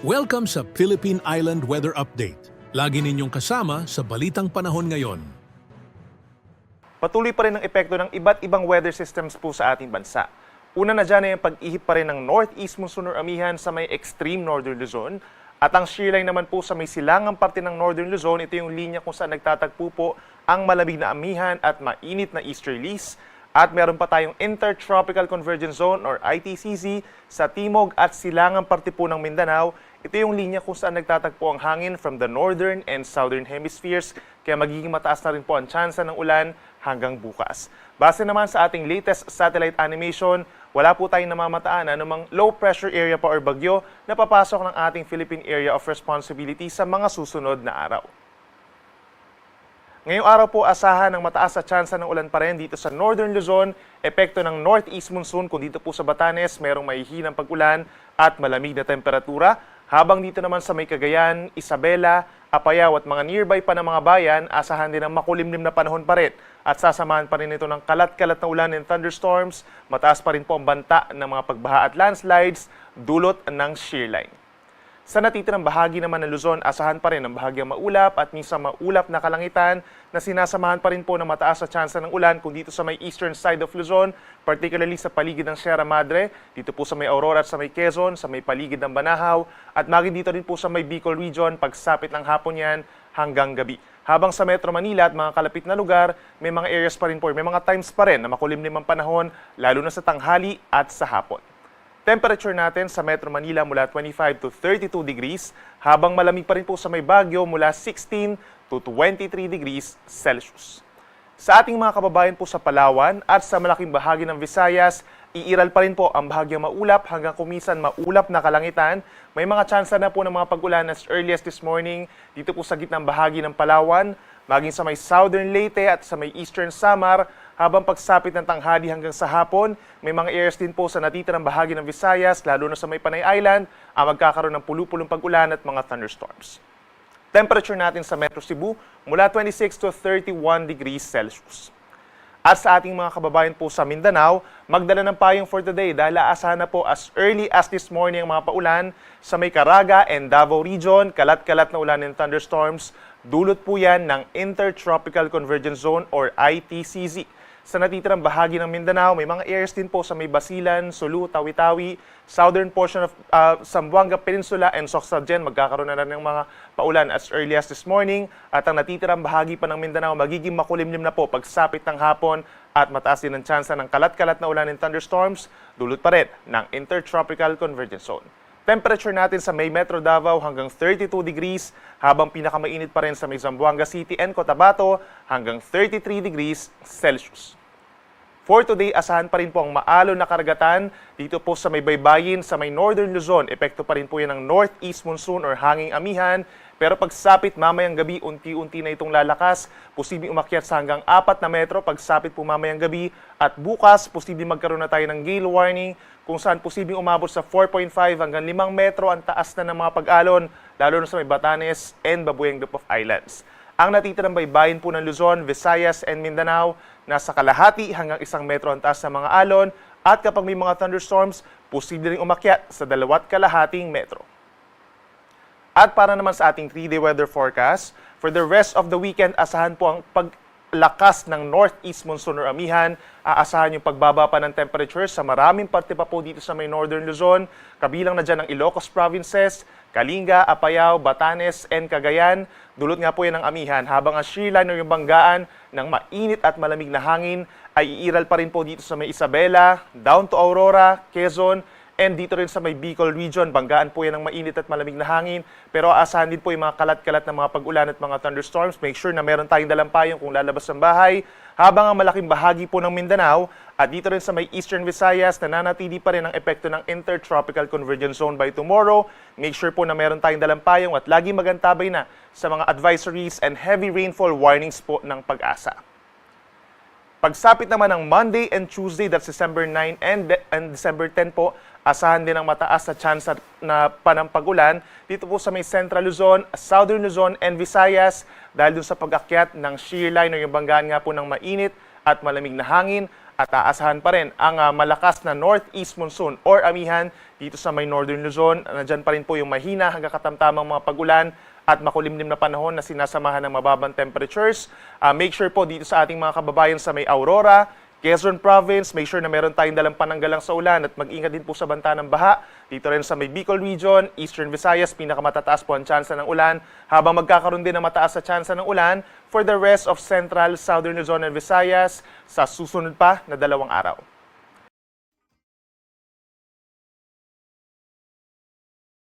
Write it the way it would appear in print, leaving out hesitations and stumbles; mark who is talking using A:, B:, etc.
A: Welcome sa Philippine Island Weather Update. Lagi ninyong kasama sa Balitang Panahon ngayon.
B: Patuloy pa rin ang epekto ng iba't ibang weather systems po sa ating bansa. Una na dyan ay ang pag-ihip pa rin ng northeast monsoon or amihan sa may extreme northern Luzon. At ang shear line naman po sa may silangang parte ng northern Luzon, ito yung linya kung saan nagtatagpo po ang malamig na amihan at mainit na easterlies. At meron pa tayong Intertropical Convergence Zone or ITCZ sa timog at silangang parte po ng Mindanao. Ito yung linya kung saan nagtatagpo ang hangin from the northern and southern hemispheres, kaya magiging mataas na rin po ang tsansa ng ulan hanggang bukas. Base naman sa ating latest satellite animation, wala po tayong namamataan na anumang low pressure area pa or bagyo na papasok ng ating Philippine Area of Responsibility sa mga susunod na araw. Ngayong araw po, asahan ng mataas na tsansa ng ulan pa rin dito sa Northern Luzon, epekto ng northeast monsoon kung dito po sa Batanes merong mahihinang pag-ulan at malamig na temperatura. Habang dito naman sa may Cagayan, Isabela, Apayao at mga nearby pa ng mga bayan, asahan din ang makulimlim na panahon pa rin at sasamahan pa rin ito ng kalat-kalat na ulan and thunderstorms. Mataas pa rin po ang banta ng mga pagbaha at landslides dulot ng shear line. Sa natitirang bahagi naman ng Luzon, asahan pa rin ang bahagyang maulap at minsan maulap na kalangitan na sinasamahan pa rin po ng mataas na tsansa ng ulan kung dito sa may eastern side of Luzon, particularly sa paligid ng Sierra Madre, dito po sa may Aurora at sa may Quezon, sa may paligid ng Banahaw, at maging dito rin po sa may Bicol region, pagsapit ng hapon yan hanggang gabi. Habang sa Metro Manila at mga kalapit na lugar, may mga areas pa rin po, may mga times pa rin na makulimlim ang panahon, lalo na sa tanghali at sa hapon. Temperature natin sa Metro Manila mula 25 to 32 degrees, habang malamig pa rin po sa may Baguio mula 16 to 23 degrees Celsius. Sa ating mga kababayan po sa Palawan at sa malaking bahagi ng Visayas, iiral pa rin po ang bahagyang maulap hanggang kumisan maulap na kalangitan. May mga tsansa na po ng mga pag-ulan as early as this morning dito po sa gitnang bahagi ng Palawan, maging sa may southern Leyte at sa may eastern Samar. Habang pagsapit ng tanghali hanggang sa hapon, may mga areas din po sa natitirang bahagi ng Visayas, lalo na sa may Panay Island, ang magkakaroon ng pulu-pulong pag-ulan at mga thunderstorms. Temperature natin sa Metro Cebu mula 26 to 31 degrees Celsius. At sa ating mga kababayan po sa Mindanao, magdala ng payong for today dahil aasahan na po as early as this morning ang mga paulan sa may Caraga and Davao region, kalat-kalat na ulan and thunderstorms. Dulot po yan ng Intertropical Convergence Zone or ITCZ. Sa natitirang bahagi ng Mindanao, may mga areas din po sa may Basilan, Sulu, Tawi-Tawi, southern portion of Zamboanga Peninsula and Socsalgen. Magkakaroon na ng mga paulan as early as this morning. At ang natitirang bahagi pa ng Mindanao, magiging makulimlim na po pagsapit ng hapon at mataas din ang tsansa ng kalat-kalat na ulan and thunderstorms, dulot pa rin ng Intertropical Convergence Zone. Temperature natin sa may Metro Davao hanggang 32 degrees, habang pinakamainit pa rin sa may Zamboanga City and Cotabato hanggang 33 degrees Celsius. For today, asahan pa rin po ang maalon na karagatan dito po sa may baybayin sa may Northern Luzon. Epekto pa rin po yan ng northeast monsoon or hanging amihan. Pero pagsapit mamayang gabi, unti-unti na itong lalakas. Posibleng umakyat sa hanggang 4 na metro pagsapit po mamayang gabi. At bukas, posibleng magkaroon na tayo ng gale warning kung saan posibleng umabot sa 4.5 hanggang 5 metro ang taas na ng mga pag-alon, lalo na sa may Batanes and Babueng Group of Islands. Ang natitirang baybayin po ng Luzon, Visayas and Mindanao, nasa kalahati hanggang 1 metro ang taas ng mga alon, at kapag may mga thunderstorms, posible ring umakyat sa 2.5 metro. At para naman sa ating 3-day weather forecast, for the rest of the weekend, asahan po ang paglakas ng northeast monsoon or amihan. Aasahan yung pagbaba pa ng temperature sa maraming parte pa po dito sa may Northern Luzon, kabilang na dyan ang Ilocos Provinces, Kalinga, Apayao, Batanes, and Cagayan. Dulot nga po yan ng amihan, habang ang shear line o yung banggaan ng mainit at malamig na hangin ay iiral pa rin po dito sa may Isabela, down to Aurora, Quezon, and dito rin sa may Bicol region. Banggaan po yan ng mainit at malamig na hangin. Pero aasahan din po yung mga kalat-kalat na mga pag-ulan at mga thunderstorms. Make sure na meron tayong dalang payong kung lalabas ng bahay. Habang ang malaking bahagi po ng Mindanao at dito rin sa may Eastern Visayas, nananatili pa rin ang epekto ng Intertropical Convergence Zone by tomorrow. Make sure po na meron tayong dalang payong at lagi magantabay na sa mga advisories and heavy rainfall warnings po ng Pag-asa. Pagsapit naman ng Monday and Tuesday, that's December 9 and December 10 po, asahan din ang mataas na chance na panampagulan dito po sa may Central Luzon, Southern Luzon and Visayas dahil dun sa pag-akyat ng shear line o yung banggaan nga po ng mainit at malamig na hangin at aasahan pa rin ang malakas na northeast monsoon or amihan dito sa may northern Luzon. Nandyan pa rin po yung mahina hanggang katamtamang mga pag-ulan at makulimlim na panahon na sinasamahan ng mababang temperatures. Make sure po dito sa ating mga kababayan sa may Aurora, Quezon Province, make sure na meron tayong dalang pananggalang sa ulan at mag-ingat din po sa banta ng baha. Dito rin sa may Bicol Region, Eastern Visayas, pinakamatataas po ang tsansa ng ulan, habang magkakaroon din ng mataas sa tsansa ng ulan for the rest of Central, Southern Luzon and Visayas sa susunod pa na 2 araw.